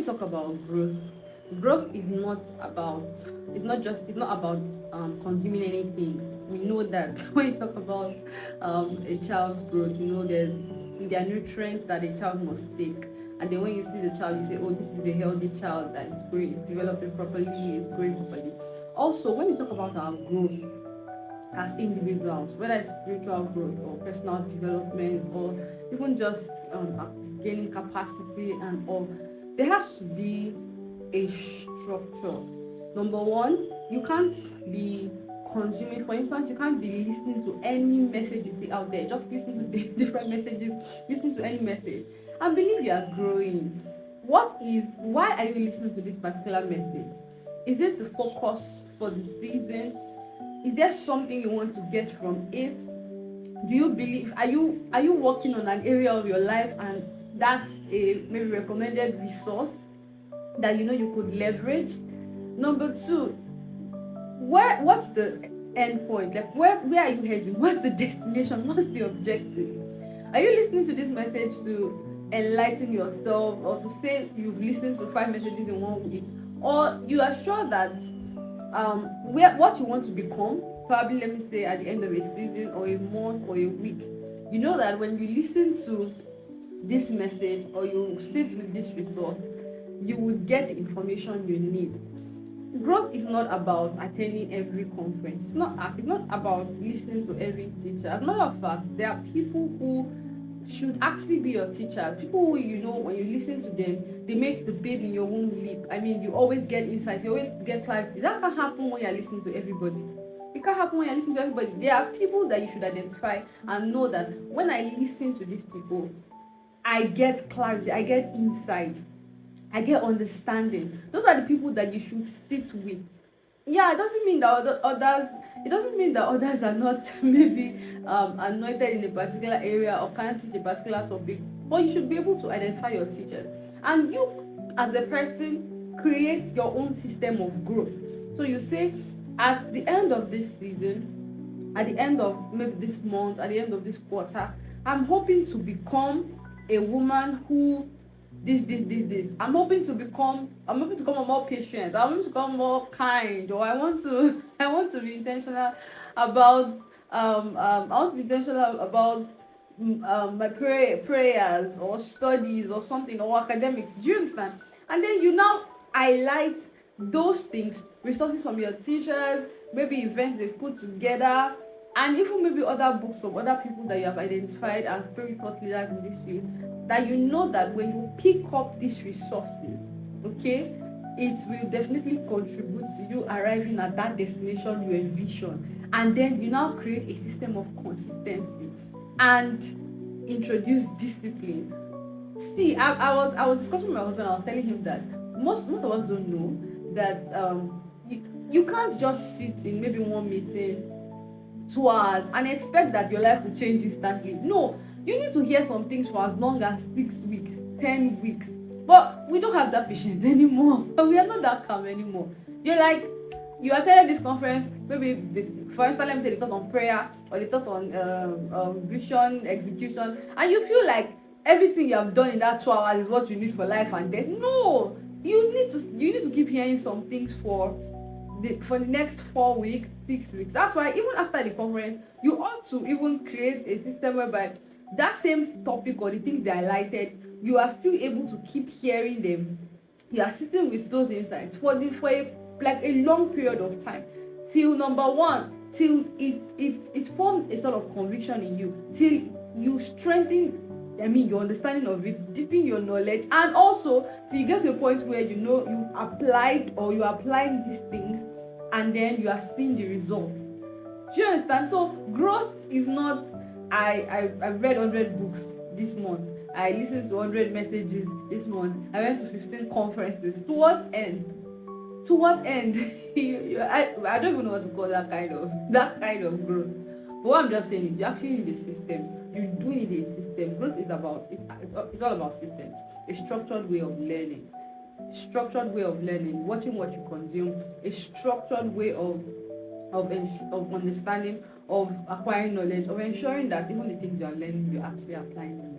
talk about growth is not about it's not about consuming anything. We know that when you talk about a child's growth, you know there are nutrients that a child must take. And then when you see the child, you say, oh, this is a healthy child that is growing, is developing properly, is growing properly. Also, when we talk about our growth as individuals, whether it's spiritual growth or personal development or even just gaining capacity and all, there has to be a structure. Number one, you can't be consuming, for instance, you can't be listening to any message you see out there, just listening to different messages, listening to any message, and believe you are growing. Why are you listening to this particular message? Is it the focus for the season? Is there something you want to get from it? Do you believe, are you working on an area of your life and that's a maybe recommended resource that you know you could leverage? Number two, what's the end point? Like where are you heading? What's the destination? What's the objective? Are you listening to this message to enlighten yourself, or to say you've listened to 5 messages in 1 week, or you are sure that what you want to become, probably let me say at the end of a season or a month or a week, you know that when you listen to this message or you sit with this resource, you will get the information you need. Growth is not about attending every conference. It's not about listening to every teacher. As a matter of fact, there are people who should actually be your teachers. People who, you know, when you listen to them, they make the babe in your womb leap. I mean, you always get insights, you always get clarity. That can't happen when you're listening to everybody. It can't happen when you're listening to everybody. There are people that you should identify and know that when I listen to these people, I get clarity, I get insight, I get understanding. Those are the people that you should sit with. Yeah, it doesn't mean that others. It doesn't mean that others are not maybe anointed in a particular area or can't teach a particular topic. But you should be able to identify your teachers, and you, as a person, create your own system of growth. So you say, at the end of this season, at the end of maybe this month, at the end of this quarter, I'm hoping to become a woman who this. I'm hoping to become more patient. I want to become more kind, or I want to I want to be intentional about I want to be intentional about my prayers or studies or something, or academics. Do you understand? And then you now highlight those things, resources from your teachers, maybe events they've put together, and even maybe other books from other people that you have identified as very thought leaders in this field, that you know that when you pick up these resources, okay, it will definitely contribute to you arriving at that destination you envision. And then you now create a system of consistency and introduce discipline. See, I was discussing with my husband. I was telling him that most of us don't know that you can't just sit in maybe one meeting 2 hours and expect that your life will change instantly. No, you need to hear some things for as long as 6 weeks, 10 weeks. But we don't have that patience anymore. We are not that calm anymore. You're like, you attended this conference, maybe for instance, let me say they taught on prayer or they taught on vision execution, and you feel like everything you have done in that 2 hours is what you need for life and death. No, you need to keep hearing some things for the next 4 weeks, 6 weeks. That's why even after the conference, you ought to even create a system whereby that same topic or the things they highlighted, you are still able to keep hearing them. You are sitting with those insights for a like a long period of time, till number one, till it forms a sort of conviction in you, till you strengthen, I mean, your understanding of it, deepen your knowledge, and also till you get to a point where you know you've applied or you're applying these things, and then you are seeing the results. Do you understand? So growth is not, I read 100 books this month, I listened to 100 messages this month, I went to 15 conferences. To what end? To what end? I don't even know what to call that kind of growth. But what I'm just saying is, you actually need a system. You do need a system. Growth is about, it's all about systems. A structured way of learning. Watching what you consume, a structured way of understanding, of acquiring knowledge, of ensuring that even the things you are learning, you're actually applying them